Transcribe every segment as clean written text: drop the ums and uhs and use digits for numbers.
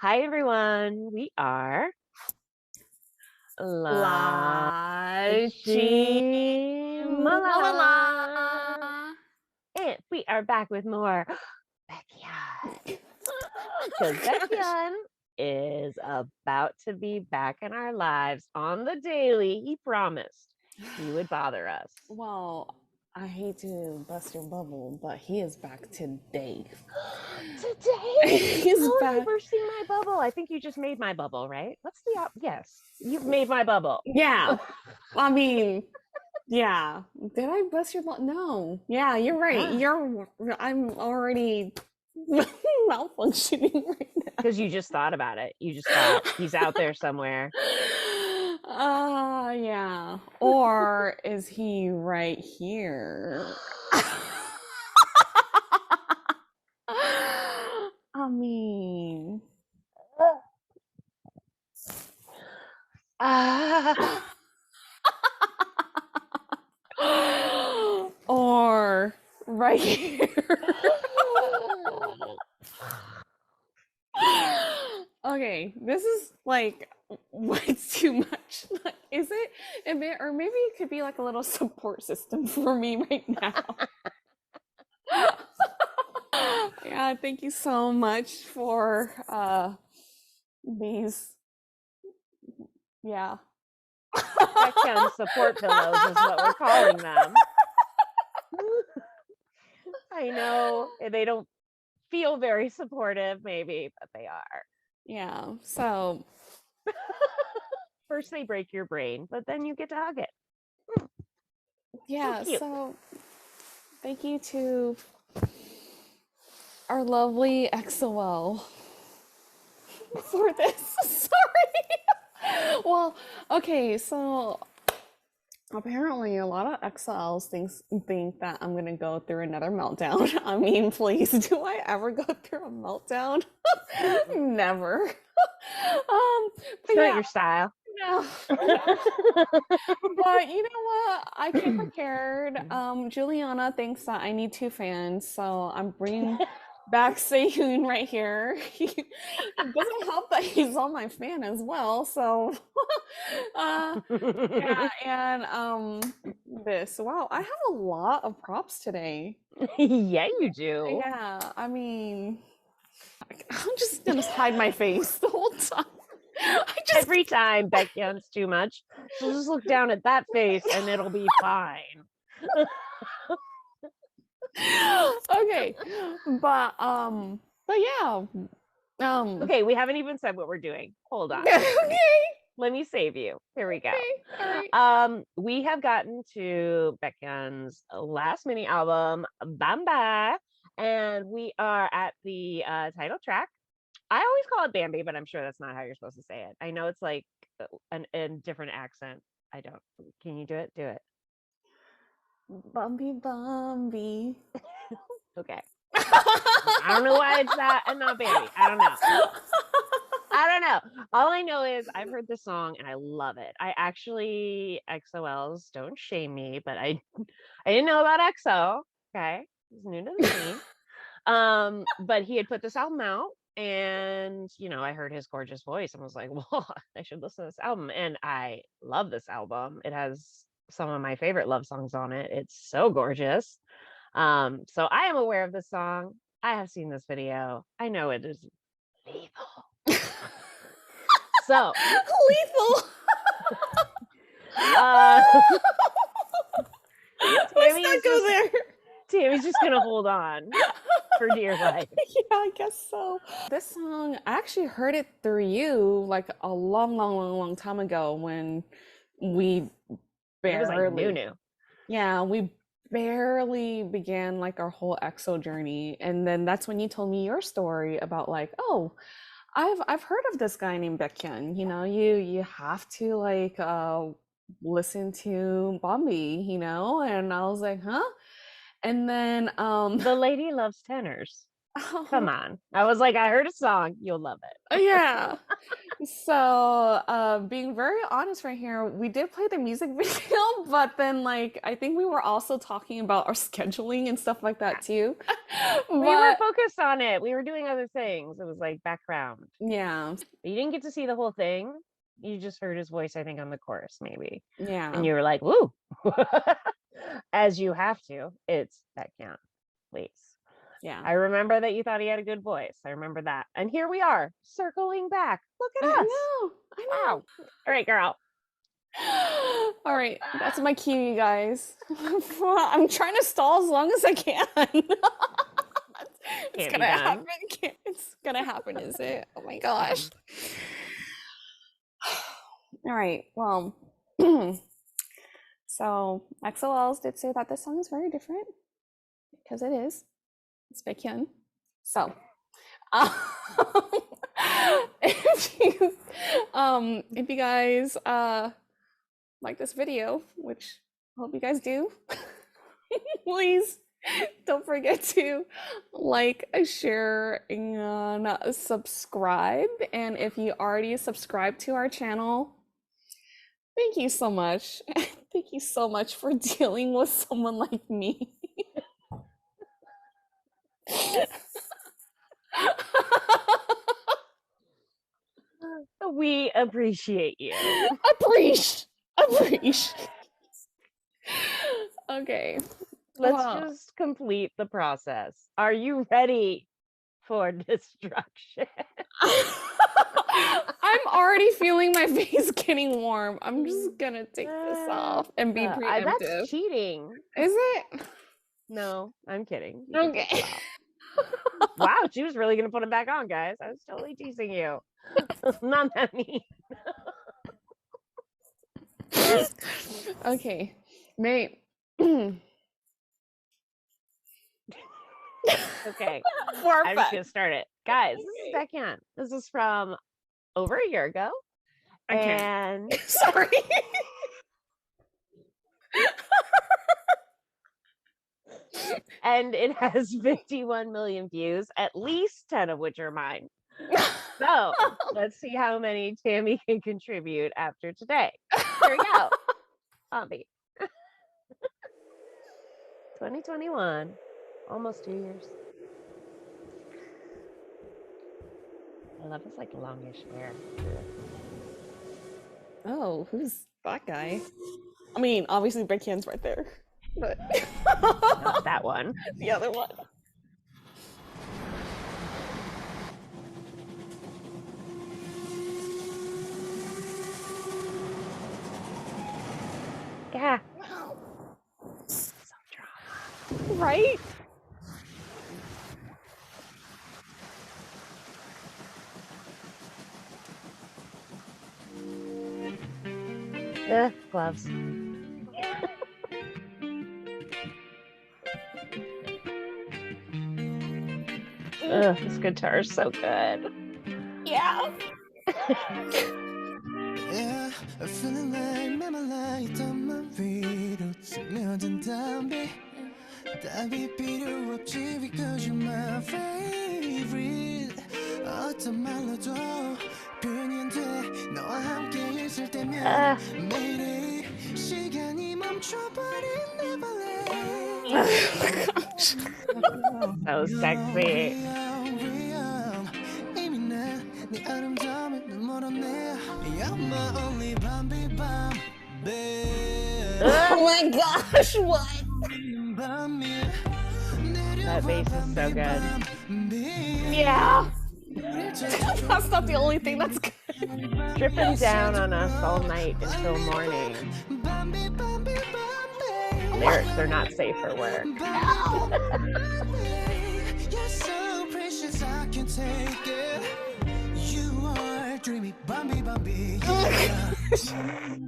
Hi everyone, we are LaChiMoLala. LaChiMoLala, and we are back with more Baekhyun. Because Baekhyun is about to be back in our lives on the daily. He promised he would bother us. Well, I hate to bust your bubble, but he is back today. Today? He's How are you back. bursting my bubble? I think you just made my bubble, right? What's the yes, you've made my bubble. Yeah. I mean, yeah. Did I bust your bubble? No. Yeah, you're right. I'm already malfunctioning right now. Because you just thought about it. You just thought he's out there somewhere. Yeah. Or is he right here? I mean, Ah. or right here. Okay, this is like way too much. Like, is it a bit, or maybe it could be like a little support system for me right now. Yeah, thank you so much for these. Yeah. Baekhyun support pillows is what we're calling them. I know they don't feel very supportive, maybe, but they are. Yeah. So first they break your brain, but then you get to hug it. yeah, cute. so thank you to our lovely XOL for this. Sorry. Well, okay, so apparently a lot of XLs think that I'm gonna go through another meltdown. I mean, please, do I ever go through a meltdown? Never. It's not your style. No. But you know what? I came prepared. Juliana thinks that I need two fans, so I'm bringing back Sehun right here. It doesn't help that he's on my fan as well. So, yeah, and this. Wow, I have a lot of props today. Yeah, you do. Yeah, I mean, I'm just gonna hide my face the whole time. Every time Baekhyun's too much, she'll just look down at that face and it'll be fine. Okay, but yeah. Okay, we haven't even said what we're doing. Hold on. Okay. Let me save you. Here we go. Okay. All right. We have gotten to Baekhyun's last mini album, Bamba, and we are at the title track. I always call it Bambi, but I'm sure that's not how you're supposed to say it. I know it's like a different accent. I don't. Can you do it? Do it. Bambi. Okay. I don't know why it's that and not Bambi. I don't know. All I know is I've heard this song and I love it. I actually, XOLs, don't shame me, but I didn't know about EXO. Okay. He's new to the scene. But he had put this album out and I heard his gorgeous voice and was like, well, I should listen to this album. And I love this album. It has some of my favorite love songs on it. It's so gorgeous. So I am aware of this song. I have seen this video. I know it is lethal. So lethal. Let's not go there. Tammy's just gonna hold on for dear life. Yeah, I guess so. This song, I actually heard it through you like a long time ago when we barely. It was like new. Yeah, we barely began like our whole EXO journey, and then that's when you told me your story about like, oh, I've heard of this guy named Baekhyun. You have to like listen to Bambi, and I was like, huh? And then the lady loves tenors. Come on. I was like, I heard a song, you'll love it. Yeah. So, being very honest right here, we did play the music video, but then like I think we were also talking about our scheduling and stuff like that too. We were But focused on it. We were doing other things. It was like background. yeah, But you didn't get to see the whole thing. You just heard his voice, I think, on the chorus, maybe. yeah, And you were like, woo. As you have to. It's Baekhyun, please. yeah. I remember that you thought he had a good voice. I remember that. And here we are, circling back. Look at us. I Wow. know. All right, girl. All right, that's my cue, you guys. I'm trying to stall as long as I can. It's Can't be gonna done. happen. It's gonna happen, is it? Oh my gosh. All right, well, so XOLs did say that this song is very different because it is. It's Baekhyun. So, if you guys like this video, which I hope you guys do, please don't forget to like, share, and subscribe. And if you already subscribed to our channel, thank you so much. Thank you so much for dealing with someone like me. We appreciate you. Appreciate. Okay. Let's just complete the process. Are you ready for destruction? I'm already feeling my face getting warm. I'm just gonna take this off and be preemptive. That's cheating. Is it? No, I'm kidding. Okay. Wow, she was really gonna put it back on, guys. I was totally teasing you. Not that mean. Okay, mate. Okay, I'm just gonna start it, guys. This is Baekhyun. This is from over a year ago, and sorry. And it has 51 million views, at least 10 of which are mine. So let's see how many Tammy can contribute after today. Here we go. Bambi. 2021. Almost 2 years. I love his like longish hair. Oh, who's that guy? I mean, obviously Baekhyun's right there. But not that one. The other one. Yeah. So drama. Right? Gloves. This guitar is so good. Yeah. Yeah, I'm feeling like memorized on my 위로 스며든 담배 답이 필요 없지 because you're my favorite 어떤 말로도 표현이 안 돼 너와 함께 있을 때면 매일이 시간이 멈춰버린 Neverland So sexy. 이미 난네 아름다움에 눈물었네 You're my only Bambi Bambi Oh my gosh, what? That bass is so good. Yeah. That's not the only thing that's good. Dripping down on us all night until morning. Lyrics are not safe for work. You're so precious, I can take it. You are dreamy, Bambi, Bambi.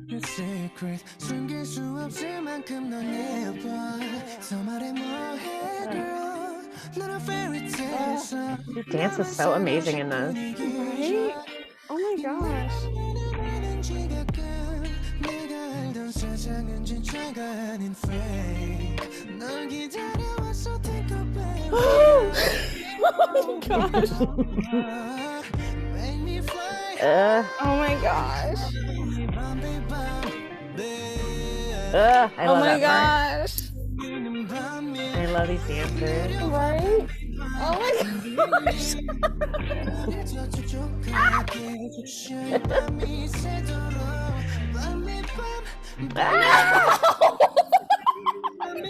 Your secret, 숨길 수 없을 만큼 넌 예뻐. 더 말해 뭐해, girl. 넌 a fairy tale. He dances so amazing in this. Right? Oh my gosh. 내가 알던 세상은 진짜가 아닌 fake. 널 기다려왔어, take a back. Oh my gosh. Make me fly Oh my gosh. I Oh love my that gosh. part. I love these dancers. Right? Oh my gosh.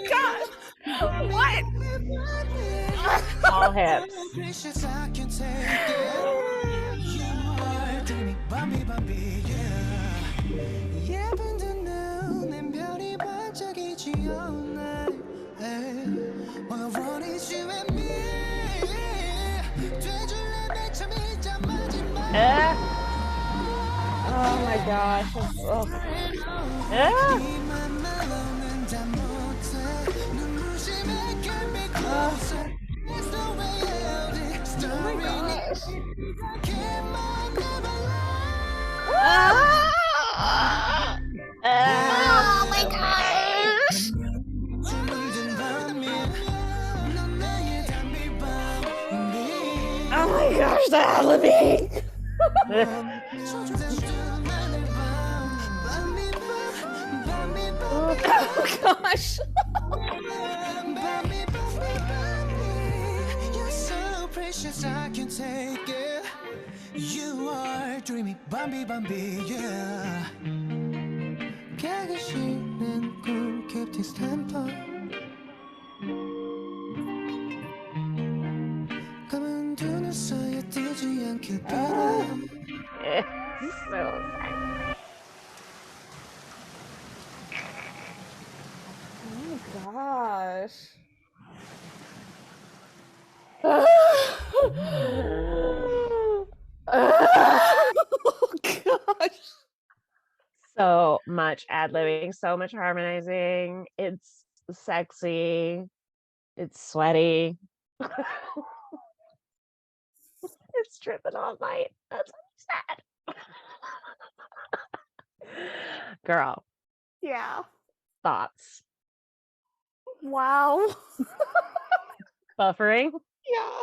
Gosh. What? All hips. Oh my gosh. Oh my gosh. Oh my gosh. Oh my gosh, the Halloween. Oh gosh. You're so precious, I can take it. You are dreamy, Bambi Bambi, yeah. 가기 싫은 꿈 keep this tempo. 감은 두 눈 사이에 뜨지 않길 바라. So sad. Oh my gosh. Oh gosh. So much ad-libbing, so much harmonizing. It's sexy. It's sweaty. It's dripping all night. That's sad. Girl, Yeah. thoughts. Wow. Buffering? Yeah.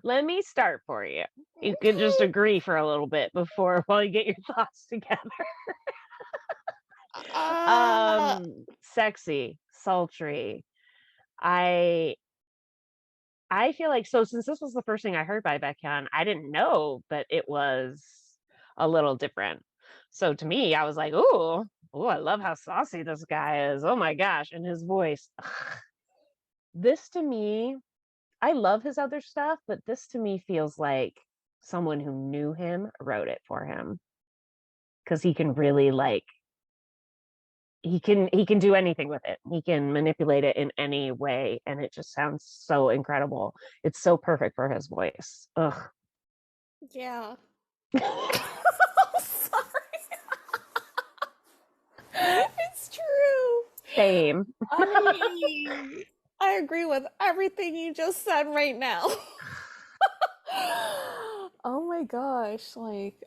Let me start for you. You could just agree for a little bit before while you get your thoughts together. Sexy, sultry. I feel like, so since this was the first thing I heard by Baekhyun, I didn't know that it was a little different. So to me, I was like, ooh, I love how saucy this guy is. Oh my gosh. And his voice. This to me, I love his other stuff, but this to me feels like someone who knew him wrote it for him. Because he can really he can do anything with it. He can manipulate it in any way, and it just sounds so incredible. It's so perfect for his voice. Ugh. Yeah. I'm sorry. It's true. Same. I agree with everything you just said right now. Oh my gosh, like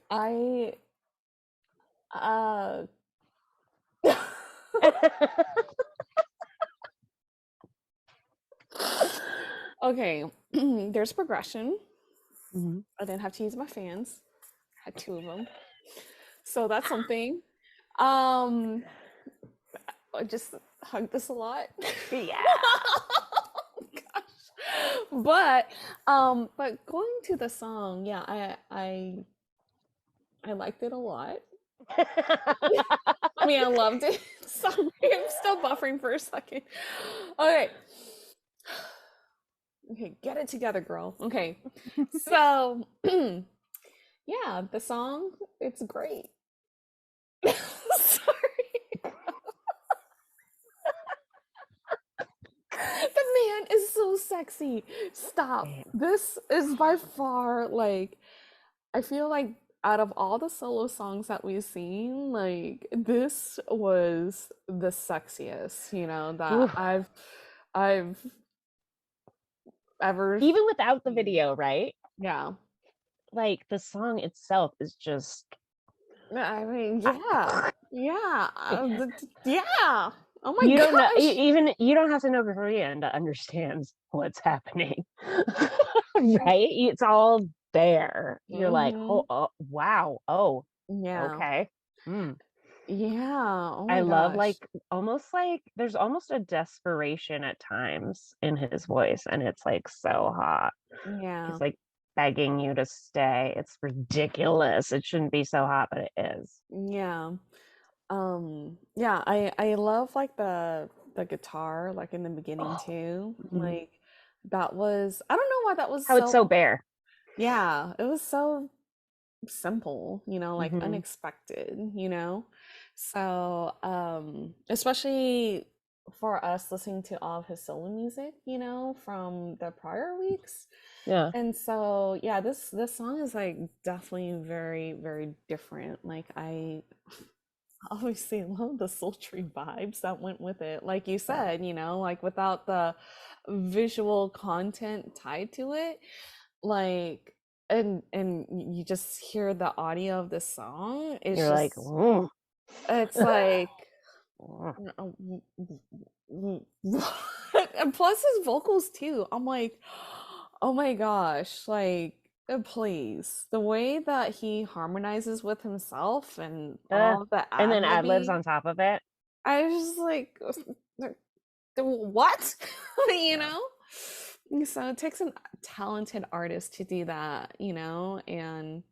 okay, there's progression. Mhm. I didn't have to use my fans. I had two of them. So that's something. I just hug this a lot. Yeah. Gosh. But going to the song, yeah, I liked it a lot. I mean, I loved it. Sorry, I'm still buffering for a second. Okay. Okay, get it together, girl. Okay. So, yeah, the song, it's great. Sorry. The man is so sexy. Stop. This is by far, like, I feel like out of all the solo songs that we've seen, like, this was the sexiest, that Oof. I've ever. Even without the video, right? Yeah. Like the song itself is just. I mean, yeah. Yeah. Yeah. Oh my You don't know, gosh. even you don't have to know Korean to understand what's happening. Right? It's all there. You're like, Mhm. oh wow, oh, Yeah. okay. Mm. Yeah. Oh I my love gosh. like there's almost a desperation at times in his voice, and it's like so hot. Yeah. He's like begging you to stay. It's ridiculous. It shouldn't be so hot, but it is. Yeah. Yeah, I love like the guitar like in the beginning Oh, too. mhm. Like that was I don't know why that was How it's so so bare. yeah, it was so simple, like Hmm. unexpected, So, especially for us listening to all of his solo music, from the prior weeks. Yeah. And so, yeah, this song is like definitely very, very different. Like I obviously love the sultry vibes that went with it. Like you Yeah. said, like without the visual content tied to it, like and you just hear the audio of the song, it's You're like, just "Mm." it's like Mm. and plus his vocals too. I'm like, oh my gosh, like please. The way that he harmonizes with himself and Uh, all the and then ad ad libs libbing, on top of it. I was just like, what? You Yeah. know? So it takes a talented artist to do that, and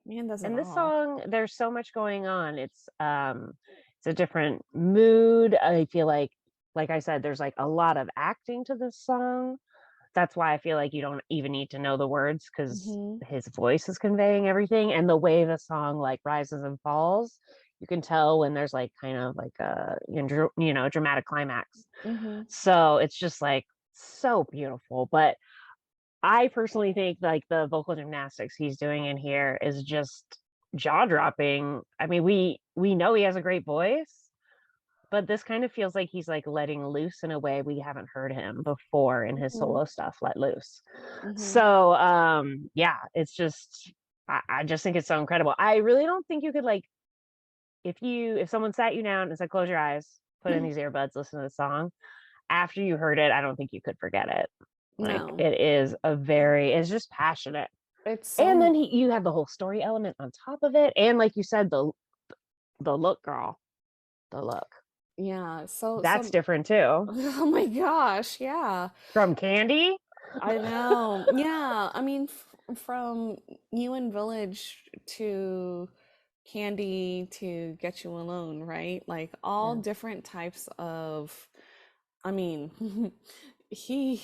man does it And this all. song, there's so much going on. It's a different mood. I feel like I said, there's like a lot of acting to this song. That's why I feel like you don't even need to know the words because Hmm. his voice is conveying everything, and the way the song like rises and falls, you can tell when there's like kind of like a dramatic climax. Hmm. So it's just like so beautiful. But I personally think like the vocal gymnastics he's doing in here is just jaw dropping. I mean, we know he has a great voice, but this kind of feels like he's like letting loose in a way we haven't heard him before in his Hmm. solo stuff let loose. Hmm. So yeah, it's just I just think it's so incredible. I really don't think you could like if someone sat you down and said close your eyes, put in these earbuds, listen to the song, after you heard it, I don't think you could forget it. Like No, it's just passionate. it's And so then you have the whole story element on top of it, and like you said, the look, girl, the look. yeah, so That's so different too. oh my gosh, yeah. From Candy? I know. Yeah, I mean from UN Village to Candy to Get You Alone, right? Like all Yeah. different types of I mean, he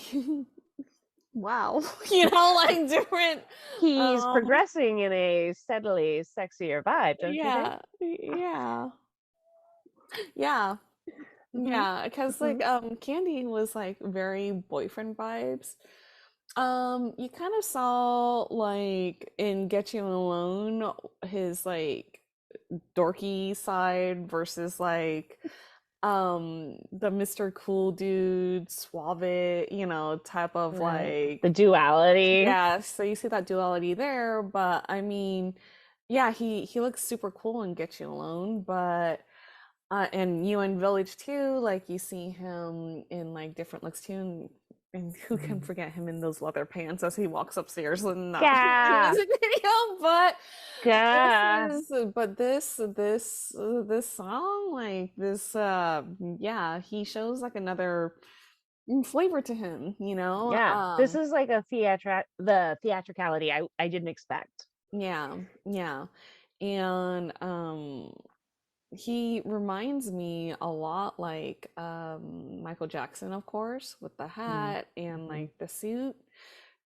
wow, like different He's um progressing in a steadily sexier vibe, don't you think? yeah, yeah. Yeah. Hmm. Yeah, because Hmm. like Candy was like very boyfriend vibes. You kind of saw like in Get You Alone his like dorky side versus like the Mr. Cool dude, suave, type of Right. like The duality. yeah, so you see that duality there, but I mean, yeah, he looks super cool in Get You Alone, but and UN Village too, like you see him in like different looks too, and who can Mhm. forget him in those leather pants as he walks upstairs in that Gah, music video? But gah. this song, like this, yeah, he shows like another flavor to him, Yeah, this is like the theatricality I didn't expect. yeah, yeah, and he reminds me a lot like Michael Jackson, of course, with the hat and Mm-hmm. like the suit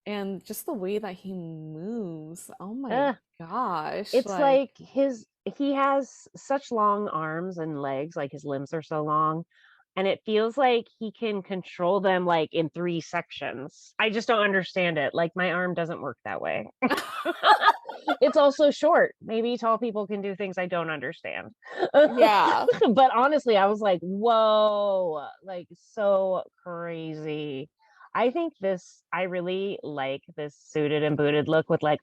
and just the way that he moves. Oh my gosh. It's Like, like he has such long arms and legs, like his limbs are so long, and it feels like he can control them like in three sections. I just don't understand it. Like my arm doesn't work that way. It's also short. Maybe tall people can do things I don't understand. yeah. But honestly, I was like, whoa, like so crazy. I really like this suited and booted look with like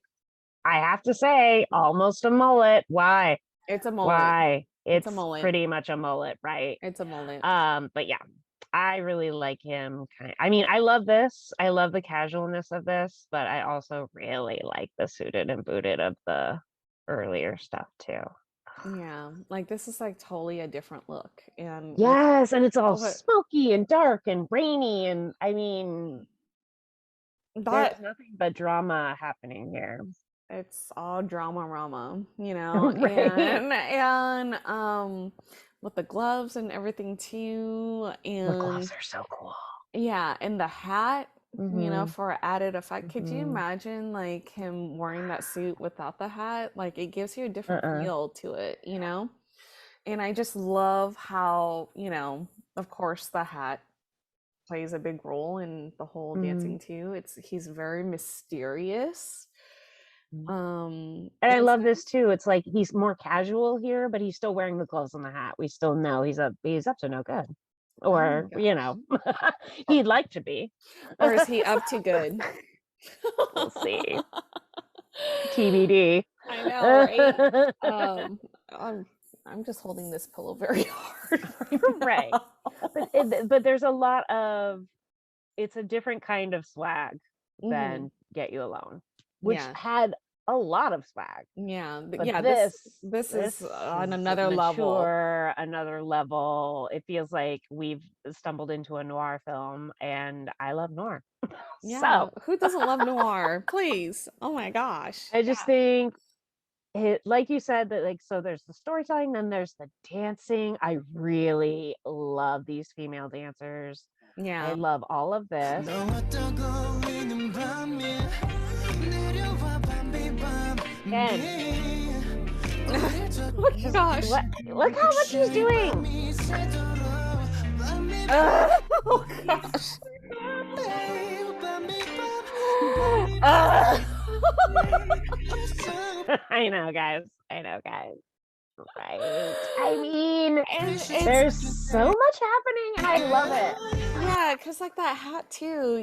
I have to say, almost a mullet. Why? It's a mullet. Why? It's a It's mullet. pretty much a mullet, right? It's a mullet. But yeah. I really like him. I mean, I love this. I love the casualness of this, but I also really like the suited and booted of the earlier stuff too. Yeah, like this is like totally a different look, and with Yes, and it's all what smoky and dark and rainy, and I mean, there's that nothing but drama happening here. it's all drama rama, Right. and with the gloves and everything too, The gloves and are so cool. yeah, and the hat, Hmm. for added effect. Could you Hmm. imagine like him wearing that suit without the hat? Like it gives you a different Uh-uh. feel to it. And I just love how, of course the hat plays a big role in the whole Mm. dancing too. He's very mysterious. And I And love this too. It's like he's more casual here, but he's still wearing the gloves and the hat. We still know he's up to no good. oh my Or, gosh. Or, he'd like to be. or is he up to good? We'll see. TBD. I know, right? Um, I'm I'm just holding this pillow very hard right Right. now. But there's a lot of it's a different kind of swag Hmm. than Get You Alone, which Yeah, had a lot of swag. yeah, But yeah. This this this this is on is another level. mature, another level. It feels like we've stumbled into a noir film, and I love noir. Yeah, So who doesn't love noir? Please. Oh my gosh. I just think like you said, that like so there's the storytelling, then there's the dancing. I really love these female dancers. I Yeah. love all of this. 너와 떠올리는 밤이 내려와 Again, 밤비밤비 우릴 Oh my 젖고 gosh. look how much he's doing. 밤이 새도록 Ugh. Oh gosh. Ugh. 밤비밤 I know, guys. I know, guys. Right. I mean, And there's so much happening, and I love it. yeah, because like that hat too,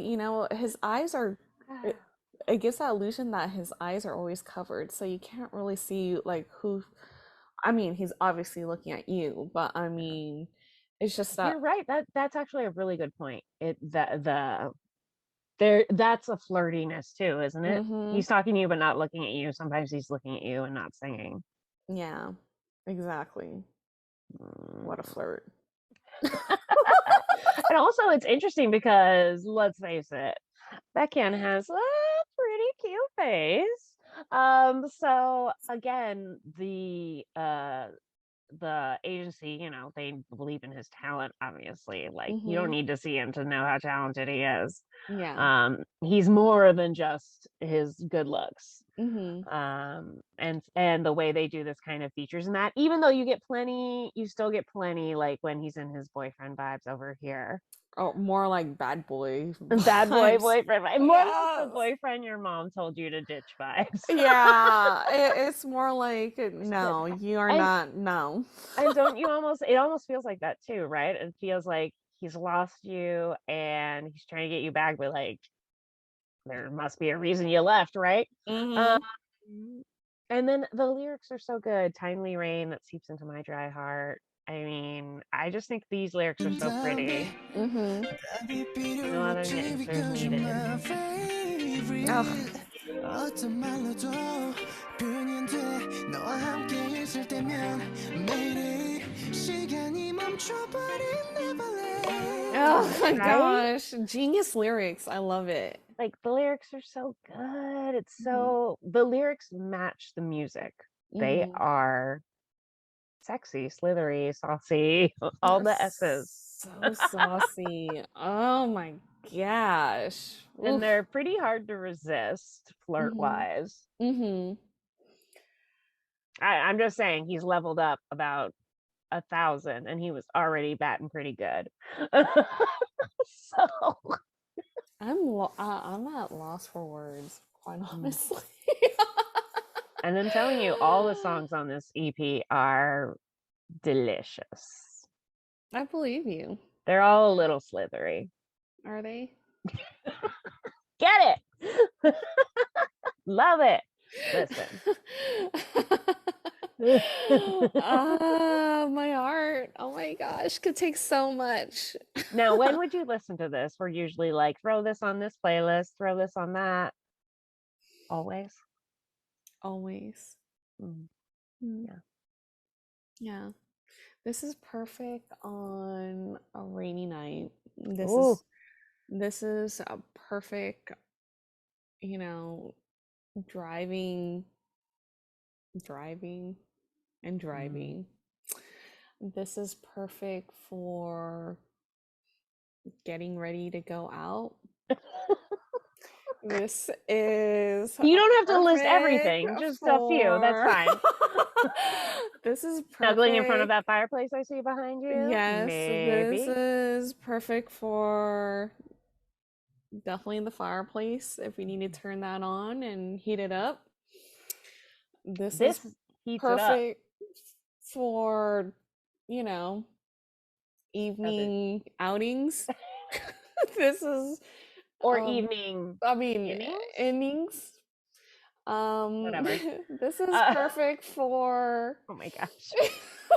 his eyes are it gives that illusion that his eyes are always covered, so you can't really see like who. I mean, he's obviously looking at you, but I mean, it's just that. You're right. That's actually a really good point. That's a flirtiness too, isn't it? Mm-hmm. He's talking to you but not looking at you. Sometimes he's looking at you and not singing. Yeah, exactly. What a Mm. flirt. And also it's interesting because let's face it, Baekhyun has a pretty cute face. So again, the agency, they believe in his talent, obviously. Like you don't Mm-hmm. need to see him to know how talented he is. Yeah. He's more than just his good looks. Mm-hmm. And the way they do this kind of features, and that even though you still get plenty like when he's in his boyfriend vibes over here. Oh, more like bad boy Bad boy vibes. boyfriend vibe. More like the Yes. boyfriend your mom told you to ditch vibes. Yeah, it's more like no, you are and not. No. and don't you it almost feels like that too, right? It feels like he's lost you and he's trying to get you back, but like there must be a reason you left, right? Mm-hmm. Um, and then the lyrics are so good. Timely rain that seeps into my dry heart. I mean, I just think these lyrics are so pretty. Mm-hmm. 답이 No 필요 other 없지 answers because you're needed. my favorite Oh, 어떤 말로도 표현이 안 돼 너와 함께 있을 때면 매일이 시간이 멈춰버린 Neverland oh my Right? gosh, genius lyrics. I love it. Like the lyrics are so good. Mm-hmm. The lyrics match the music. They Mm-hmm. are sexy, slithery, saucy, all the S's. So saucy. Oh my gosh. And Oof. they're pretty hard to resist flirt Mm-hmm. wise. Mm-hmm. I'm just saying he's leveled up about 1,000 and he was already batting pretty good. So I'm at loss for words, quite honestly. and I'm telling you, all the songs on this EP are delicious. I believe you. They're all a little slithery. Are they? Get it. Love it. Listen, My heart. Oh my gosh, could take so much. Now, when would you listen to this? We're usually like, throw this on this playlist, throw this on that. Always. Always. Mm. Yeah. Yeah. This is perfect on a rainy night. Ooh. This is a perfect, you know, driving and driving. This is perfect for getting ready to go out. This is You don't have to list perfect everything, just a few. That's for fine. This is Snuggling in front of perfect. that fireplace I see behind you. Yes, this Maybe. is perfect for definitely the fireplace if we need to turn that on and heat it up. This This is heats it up. perfect for, you know, evening outings. This is Or evening I mean innings? innings. Whatever. This is perfect for Oh my gosh.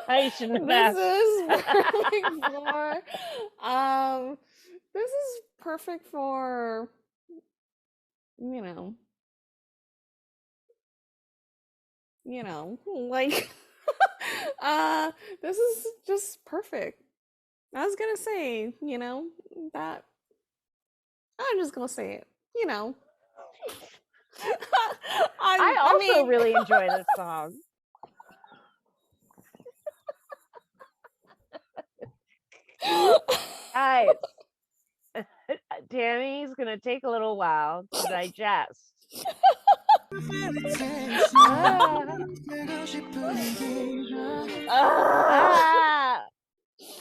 I shouldn't have this asked. is perfect for this is perfect for, you know, like this is just perfect. I was gonna say, you know, that I'm just gonna say it, you know. I also mean, really enjoy this song. Guys, Tammy's gonna take a little while to digest.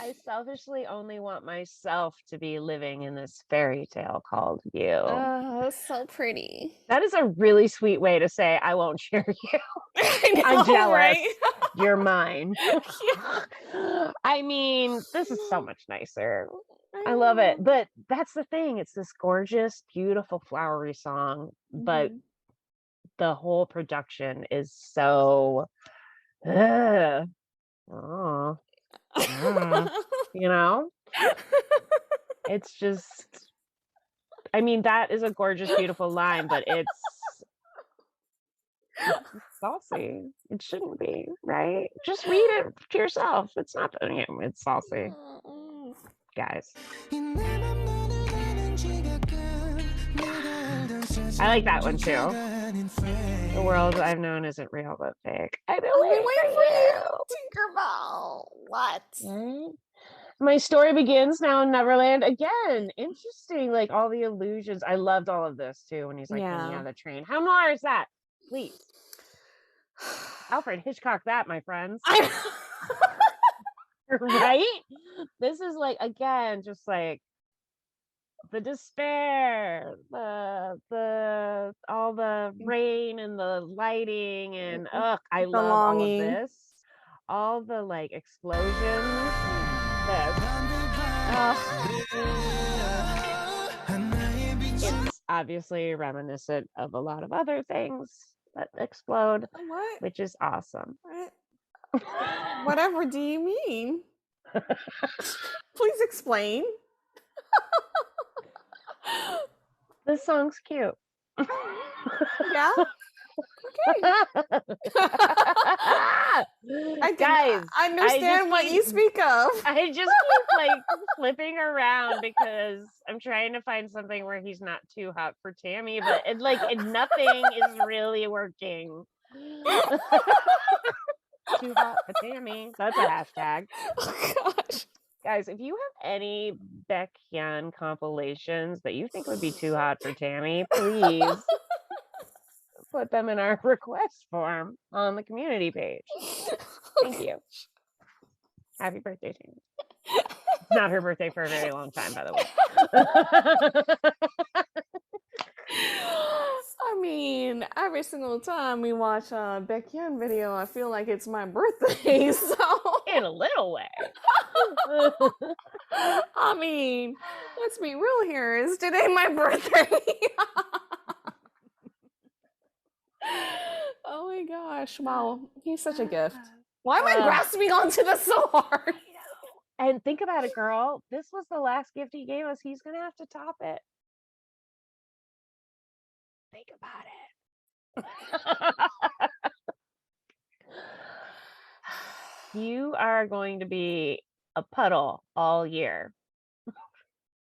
I selfishly only want myself to be living in this fairy tale called you. oh, so pretty. That is a really sweet way to say I won't share you. I know, I'm jealous. right? You're mine. Yeah. I mean, this is so much nicer. I love it. But that's the thing. It's this gorgeous, beautiful, flowery song, but the whole production is so you know? It's just I mean, that is a gorgeous, beautiful line, but it's saucy. It shouldn't be, right? Just read it to yourself. It's not it's saucy. Guys. I like that one too. The world I've known isn't real but fake. I've been waiting for you. Tinkerbell. What? Right? My story begins now in Neverland again. Interesting, like all the illusions. I loved all of this too when he's like hanging out of the train. How noir is that? Please. Alfred Hitchcock that, my friends. Right? This is like again, just like the despair, the all the rain and the lighting and I love all of this. All the like explosions. It's obviously reminiscent of a lot of other things that explode, which is awesome. Whatever do you mean? Please explain. This song's cute. Yeah. Okay. Guys, I understand what you speak of. I just keep like flipping around because I'm trying to find something where he's not too hot for Tammy, but nothing is really working. Too hot for Tammy. That's a hashtag. Oh gosh. Guys, if you have any Baekhyun compilations that you think would be too hot for Tammy, please put them in our request form on the community page. Thank you. Happy birthday, Tammy. It's not her birthday for a very long time, by the way. I mean, every single time we watch a Baekhyun video, I feel like it's my birthday, so... In a little way. I mean, let's be real here. Is today my birthday? Oh my gosh. Wow. He's such a gift. Why am I grasping onto this so hard? And think about it, girl. This was the last gift he gave us. He's gonna have to top it. Think about it. You are going to be a puddle all year.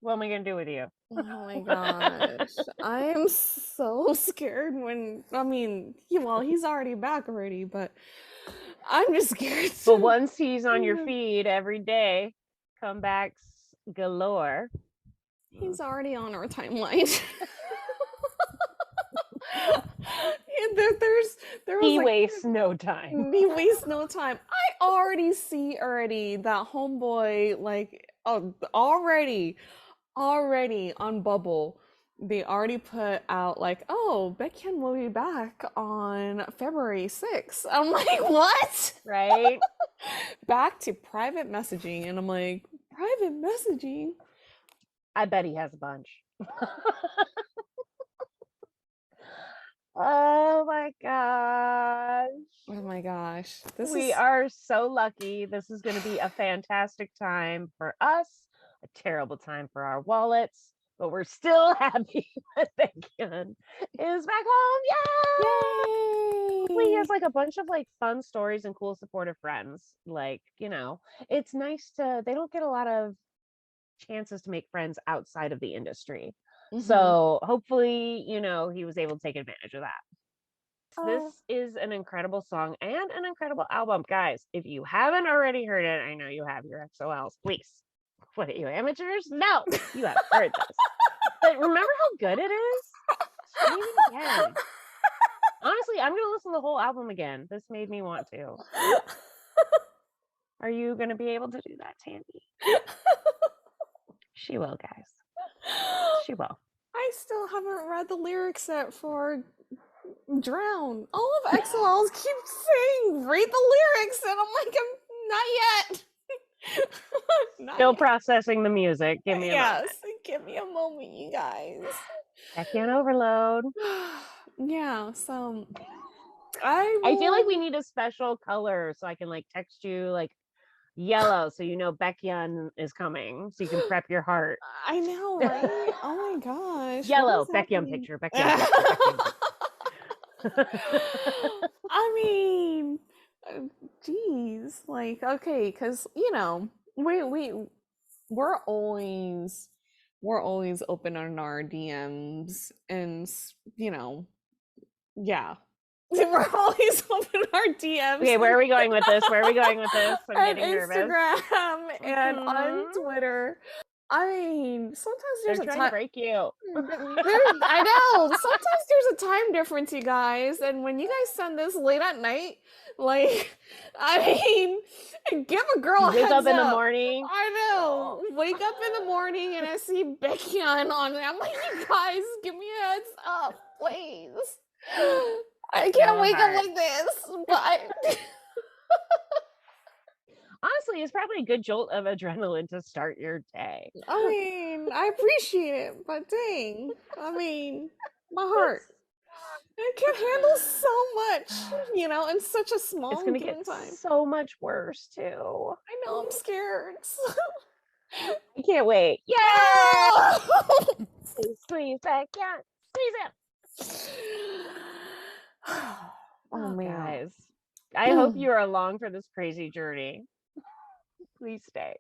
What am I gonna do with you? Oh my gosh. I am so scared well, he's already back already, but I'm just scared. But once he's on your feed every day, comebacks galore. He's already on our timeline. He wastes no time. He wastes no time. I already see that homeboy, like, already on Bubble. They already put out like, oh, Baekhyun will be back on February 6th. I'm like, what? Right? Back to private messaging, and I'm like, private messaging? I bet he has a bunch. Oh my gosh. Oh my gosh. We are so lucky. This is going to be a fantastic time for us, a terrible time for our wallets, but we're still happy that Baekhyun is back home. Yay! He has like a bunch of like fun stories and cool supportive friends. Like, it's nice they don't get a lot of chances to make friends outside of the industry. So hopefully, he was able to take advantage of that. This is an incredible song and an incredible album. Guys, if you haven't already heard it, I know you have your XOLs. Please. What are you, amateurs? No, you haven't heard this. But remember how good it is? Stream it again. Honestly, I'm going to listen to the whole album again. This made me want to. Are you going to be able to do that, Tandy? She will, guys. She will. I still haven't read the lyrics yet for Drown. All of XOLs keep saying, read the lyrics, and I'm like, not yet. Still processing the music. Give me a moment. Give me a moment, you guys. Baekhyun overload. Yeah, so I feel like we need a special color so I can like text you like yellow so Baekhyun is coming so you can prep your heart. I know, right? Oh my gosh. Yellow Baekhyun picture. Baekhyun picture. I mean, geez, like, okay, because we're always open on our DMs, and yeah. We're always open our DMs. Okay, where are we going with this? I'm on getting Instagram nervous. And on Twitter. I mean, sometimes there's They're trying to break you. I know. Sometimes there's a time difference, you guys. And when you guys send this late at night, like, I mean, give a girl a heads up. Wake up in the morning. I know. Wake up in the morning and I see Baekhyun on it. I'm like, you guys, give me a heads up, please. I can't wake up like this, but honestly, it's probably a good jolt of adrenaline to start your day. I mean, I appreciate it, but dang, I mean, my heart, it can handle so much, in such a small it's gonna get time. So much worse too. I know, I'm scared. I can't wait. Yeah. Squeeze Baekhyun. Squeeze it. Oh man, guys, I hope you are along for this crazy journey. Please stay.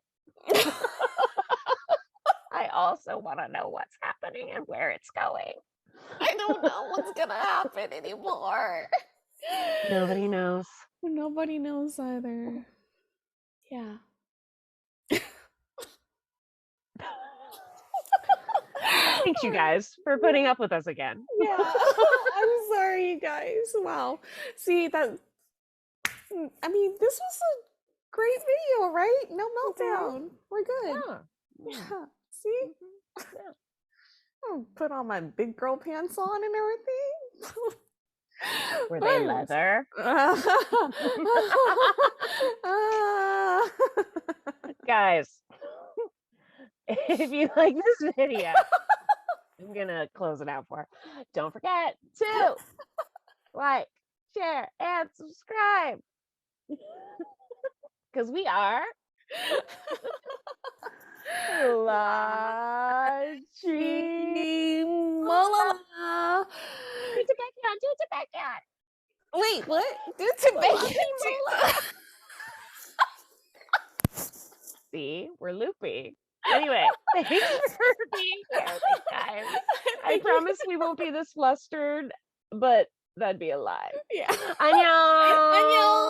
I also want to know what's happening and where it's going. I don't know what's gonna happen anymore. Nobody knows. Nobody knows either. Yeah. Thanks, you guys, for putting up with us again. Yeah. I'm sorry, you guys. Wow. See, this was a great video, right? No meltdown. We're good. Yeah. See? Yeah. I'll put on my big girl pants on and everything. Were they leather? Guys, if you like this video, I'm gonna close it out for. Don't forget to like, share, and subscribe. Because we are LaChiMoLala. LaChiMoLala. Do it to Baekhyun. Do it to Baekhyun. Wait, what? Do it to LaChiMoLala. See, we're loopy. Anyway, thanks for being here, guys. I promise we won't be this flustered, but that'd be a lie. Yeah. 안녕. 안녕.